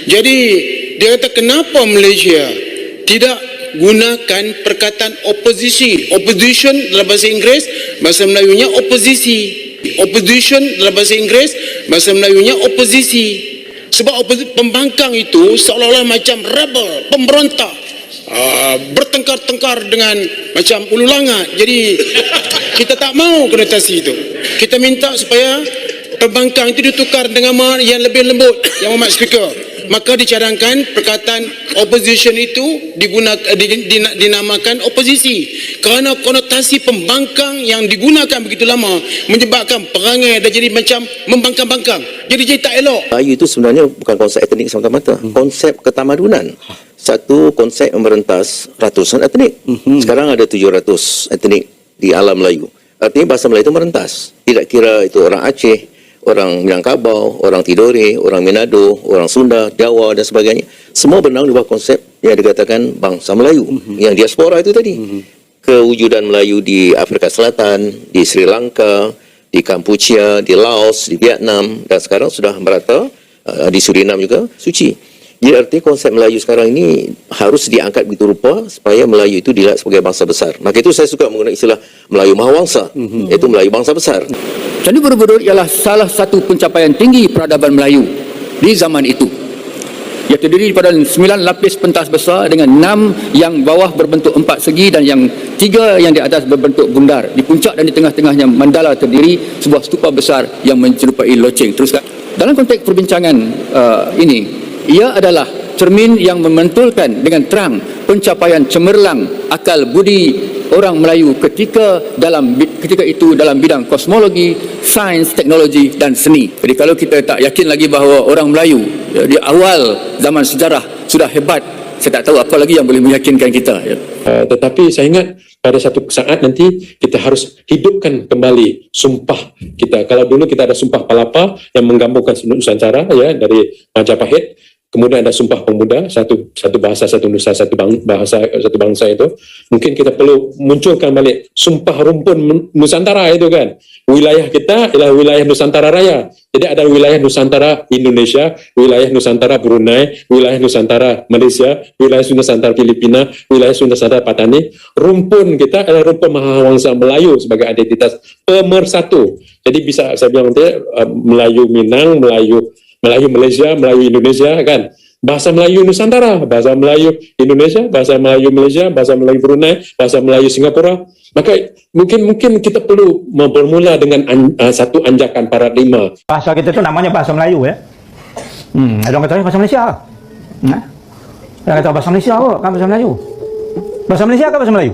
Jadi dia kata kenapa Malaysia tidak gunakan perkataan oposisi. Opposition dalam bahasa Inggeris, bahasa Melayunya oposisi. Opposition dalam bahasa Inggeris, bahasa Melayunya oposisi. Sebab pembangkang itu seolah-olah macam rebel, pemberontak, bertengkar-tengkar dengan macam ulu langat. Jadi kita tak mau konotasi itu. Kita minta supaya pembangkang itu ditukar dengan nama yang lebih lembut, Yang Amat Speaker. Maka dicadangkan perkataan opposition itu dinamakan oposisi. Kerana konotasi pembangkang yang digunakan begitu lama menyebabkan perangai dah jadi macam membangkang-bangkang. Jadi tak elok. Melayu itu sebenarnya bukan konsep etnik semata-mata. Konsep ketamadunan. Satu konsep merentas ratusan etnik. Sekarang ada 700 etnik di alam Melayu. Artinya bahasa Melayu itu merentas. Tidak kira itu orang Aceh, orang Minangkabau, orang Tidore, orang Manado, orang Sunda, Jawa dan sebagainya. Semua benang di bawah konsep yang dikatakan bangsa Melayu. Yang diaspora itu tadi. Kewujudan Melayu di Afrika Selatan, di Sri Lanka, di Kampuchea, di Laos, di Vietnam dan sekarang sudah merata di Suriname juga suci. Jadi arti konsep Melayu sekarang ini harus diangkat begitu rupa supaya Melayu itu dilihat sebagai bangsa besar. Maka itu saya suka menggunakan istilah Melayu Mahawangsa, iaitu Melayu bangsa besar. Candi Borobudur ialah salah satu pencapaian tinggi peradaban Melayu di zaman itu. Ia terdiri daripada 9 lapis pentas besar dengan 6 yang bawah berbentuk 4 segi dan yang 3 yang di atas berbentuk bundar. Di puncak dan di tengah-tengahnya mandala terdiri sebuah stupa besar yang menyerupai loceng. Teruskan. Dalam konteks perbincangan ini, ia adalah cermin yang memantulkan dengan terang pencapaian cemerlang akal budi orang Melayu ketika itu dalam bidang kosmologi, sains, teknologi dan seni. Jadi kalau kita tak yakin lagi bahawa orang Melayu di awal zaman sejarah sudah hebat, saya tak tahu apa lagi yang boleh meyakinkan kita. Tetapi saya ingat pada satu saat nanti kita harus hidupkan kembali sumpah kita. Kalau dulu kita ada sumpah Palapa yang menggabungkan Nusantara ya dari Majapahit. Kemudian ada Sumpah Pemuda, satu bahasa, satu nusa, satu bangsa itu. Mungkin kita perlu munculkan balik Sumpah Rumpun Nusantara itu kan. Wilayah kita adalah wilayah Nusantara Raya. Jadi ada wilayah Nusantara Indonesia, wilayah Nusantara Brunei, wilayah Nusantara Malaysia, wilayah Nusantara Filipina, wilayah Nusantara Patani. Rumpun kita adalah rumpun Mahawangsa Melayu sebagai identitas pemersatu. Jadi bisa saya bilang nanti Melayu Minang, Melayu Malaysia, Melayu Indonesia kan. Bahasa Melayu Nusantara, bahasa Melayu Indonesia, bahasa Melayu Malaysia, bahasa Melayu Brunei, bahasa Melayu Singapura. Maka mungkin kita perlu bermula dengan satu anjakan paradigma. Bahasa kita tu namanya bahasa Melayu ya. Ada orang kata bahasa Malaysia. Ada kata bahasa Malaysia kok, kan bahasa Melayu. Bahasa Malaysia ke bahasa Melayu?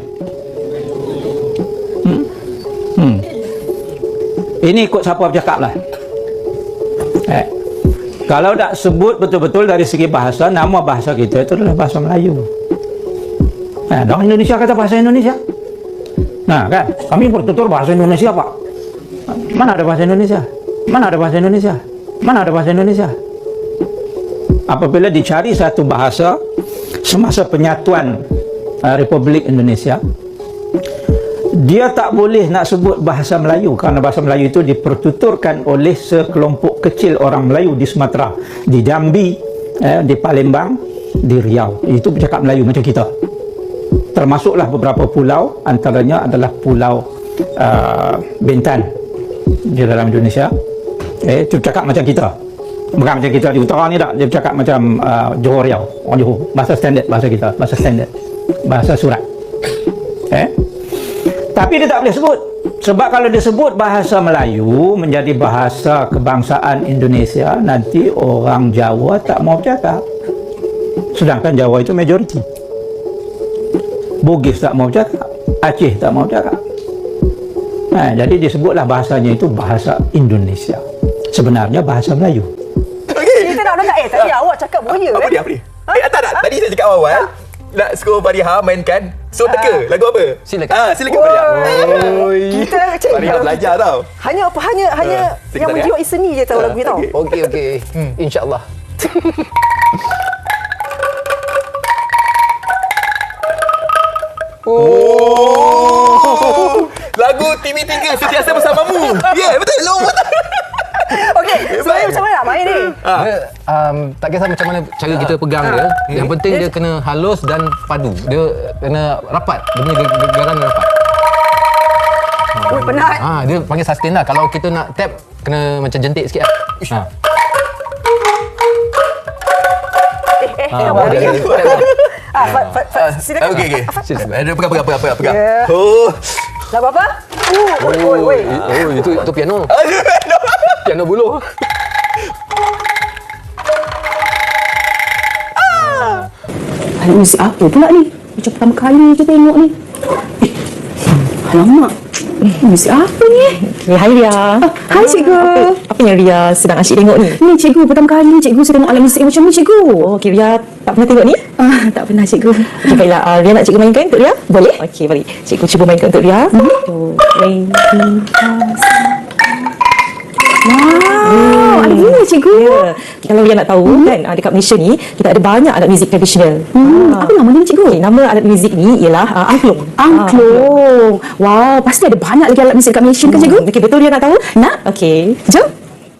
Ini ikut siapa bercakap lah. Kalau tak sebut betul-betul dari segi bahasa, nama bahasa kita itu adalah bahasa Melayu. Orang Indonesia kata bahasa Indonesia. Nah kan, kami bertutur bahasa Indonesia Pak. Mana ada bahasa Indonesia? Mana ada bahasa Indonesia? Mana ada bahasa Indonesia? Apabila dicari satu bahasa semasa penyatuan Republik Indonesia, dia tak boleh nak sebut bahasa Melayu kerana bahasa Melayu itu dipertuturkan oleh sekelompok kecil orang Melayu di Sumatera, di Jambi, di Palembang, di Riau. Itu bercakap Melayu macam kita. Termasuklah beberapa pulau, antaranya adalah Pulau Bintan di dalam Indonesia. Itu bercakap macam kita. Bukan macam kita di utara ni tak. Dia bercakap macam Johor Riau, orang Johor. Bahasa standard bahasa kita, bahasa standard, bahasa surat. Tapi dia tak boleh sebut. Sebab kalau dia sebut bahasa Melayu menjadi bahasa kebangsaan Indonesia, nanti orang Jawa tak mau bercakap. Sedangkan Jawa itu majoriti. Bugis tak mau bercakap, Aceh tak mau bercakap. Jadi disebutlah bahasanya itu bahasa Indonesia. Sebenarnya bahasa Melayu. Kita nak dengar tadi awak cakap boya. Apa dia? Tak. Tadi saya cakap awal. Nak skor Fariha mainkan So Teka. Lagu apa? Silakan. Silakan Fariha. Kita cakap Fariha belajar tau. Hanya yang menjiwai seni je tahu lagu ni tau. Okey. InsyaAllah. Lagu TV3 Sentiasa Bersamamu. Ya, betul. Okey, sebenarnya macam mana nak main ni? Dia, tak kisah macam mana cara kita pegang dia. Yang penting dia kena halus dan padu. Dia kena rapat. Dia punya gegaran rapat. Ui, penat. Dia panggil sustain lah. Kalau kita nak tap, kena macam jentik sikit lah. Silakan. Okey. Pegang. Ya. Oh. Nak buat apa? Oi. Itu piano. Piano buluh. Alat muzik apa pula ni? Macam pertama kali je tengok ni. Alamak. Muzik apa ni? Hai Ria. Hai cikgu. Apa yang Ria sedang asyik tengok ni? Ni cikgu, pertama kali cikgu saya tengok alat muzik macam ni cikgu. Oh, okey, Ria tak pernah tengok ni? Tak pernah cikgu. Okey, baiklah. Ria nak cikgu mainkan untuk Ria? Boleh? Okey, mari. Cikgu cuba mainkan untuk Ria. Do, re, mi, fa, Wow, ada ni cikgu. Ya. Kalau Ria nak tahu kan, dekat Malaysia ni kita ada banyak alat muzik tradisional. Apa nama ni cikgu? Okay, nama alat muzik ni ialah angklung. Angklung. Wow, pasti ada banyak lagi alat muzik kat Malaysia kan cikgu? Okey, betul Ria nak tahu? Nak? Okey, jom.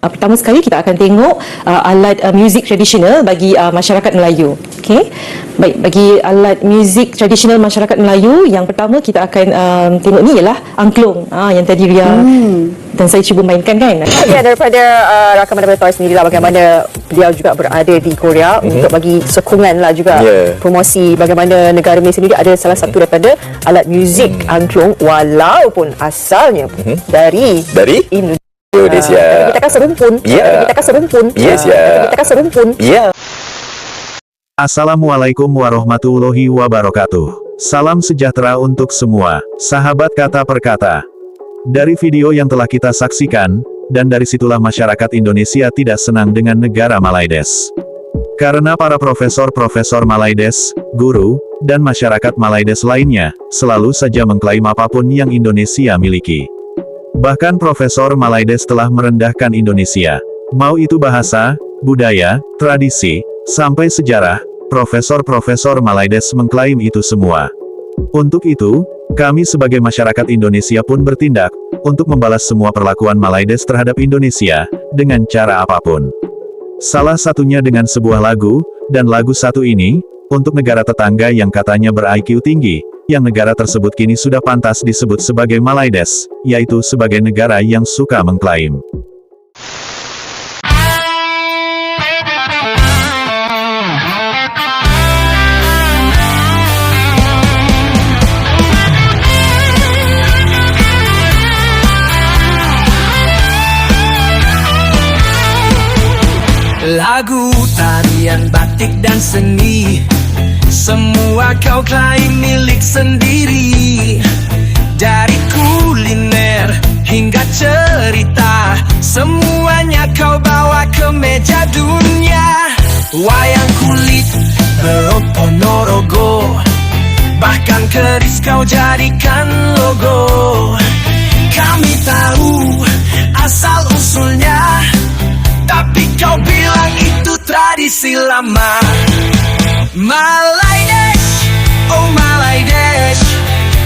Pertama sekali kita akan tengok alat muzik tradisional bagi masyarakat Melayu. Okey. Baik, bagi alat muzik tradisional masyarakat Melayu, yang pertama kita akan tengok ni ialah angklung. Yang tadi Ria dan saya cuba mainkan kan. Ya, daripada rakaman daripada Toy sendirilah bagaimana beliau juga berada di Korea untuk bagi sokongan lah juga promosi bagaimana negara Malaysia sendiri ada salah satu daripada alat muzik angklung walaupun asalnya dari Indonesia. Kita akan serumpun. Kita akan serumpun. Kita akan serumpun. Assalamualaikum warahmatullahi wabarakatuh. Salam sejahtera untuk semua, sahabat kata per kata. Dari video yang telah kita saksikan, dan dari situlah masyarakat Indonesia tidak senang dengan negara Malaides. Karena para profesor-profesor Malaides, guru, dan masyarakat Malaides lainnya, selalu saja mengklaim apapun yang Indonesia miliki. Bahkan Profesor Malaides telah merendahkan Indonesia. Mau itu bahasa, budaya, tradisi, sampai sejarah, Profesor-Profesor Malaides mengklaim itu semua. Untuk itu, kami sebagai masyarakat Indonesia pun bertindak, untuk membalas semua perlakuan Malaides terhadap Indonesia, dengan cara apapun. Salah satunya dengan sebuah lagu, dan lagu satu ini, untuk negara tetangga yang katanya ber-IQ tinggi, yang negara tersebut kini sudah pantas disebut sebagai Malaides, yaitu sebagai negara yang suka mengklaim. Lagu, tarian, batik dan seni, semua kau klaim milik sendiri. Dari kuliner hingga cerita, semuanya kau bawa ke meja dunia. Wayang kulit, Belok Ponorogo, bahkan keris kau jadikan logo. Kami tahu asal usulnya, tapi kau bilang itu tradisi lama. Malaides, oh Malaides,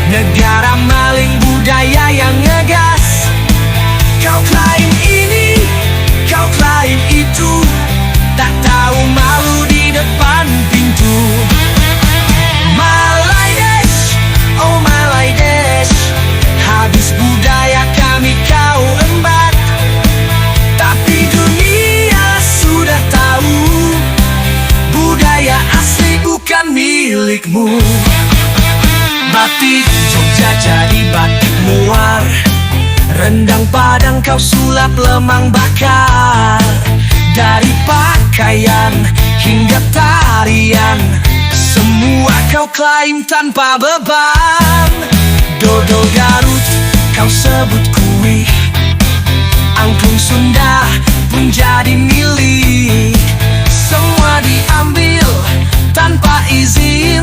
negara maling budaya yang ngegas. Kau klaim ini, kau klaim itu, tak tahu malu di depan pintu. Malaides, oh Malaides, habis budaya kami kau embat. Tapi dunia sudah tahu, budaya asli bukan milikmu. Batik Jogja jadi batik muar, rendang Padang kau sulap lemang bakar. Dari pakaian hingga tarian, semua kau klaim tanpa beban. Dodo Garut kau sebut kuih, angklung Sunda pun jadi milik. Semua diambil tanpa izin,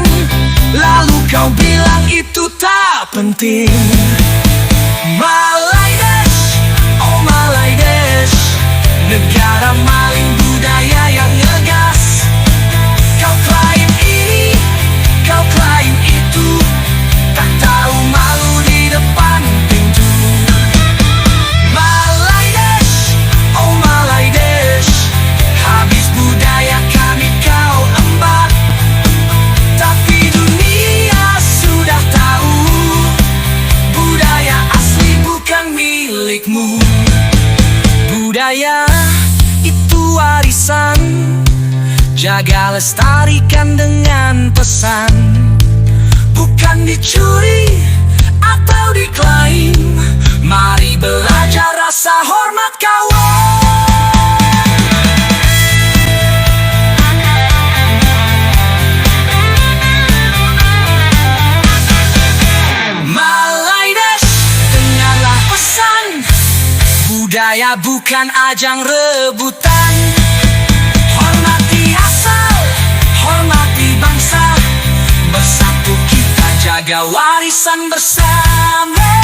lalu kau bilang itu tak penting. Malaides, oh Malaides, negara maling budaya yang ngegas. Kau klaim ini, kau klaim itu, tak tahu malu di depan pintu. Malaides, oh Malaides, Jaga lestarikan dengan pesan, bukan dicuri atau diklaim. Mari belajar rasa hormat kawan. Malaidesh, dengarlah pesan, budaya bukan ajang rebutan. Hormati asal, hormati bangsa, bersatu kita jaga warisan bersama.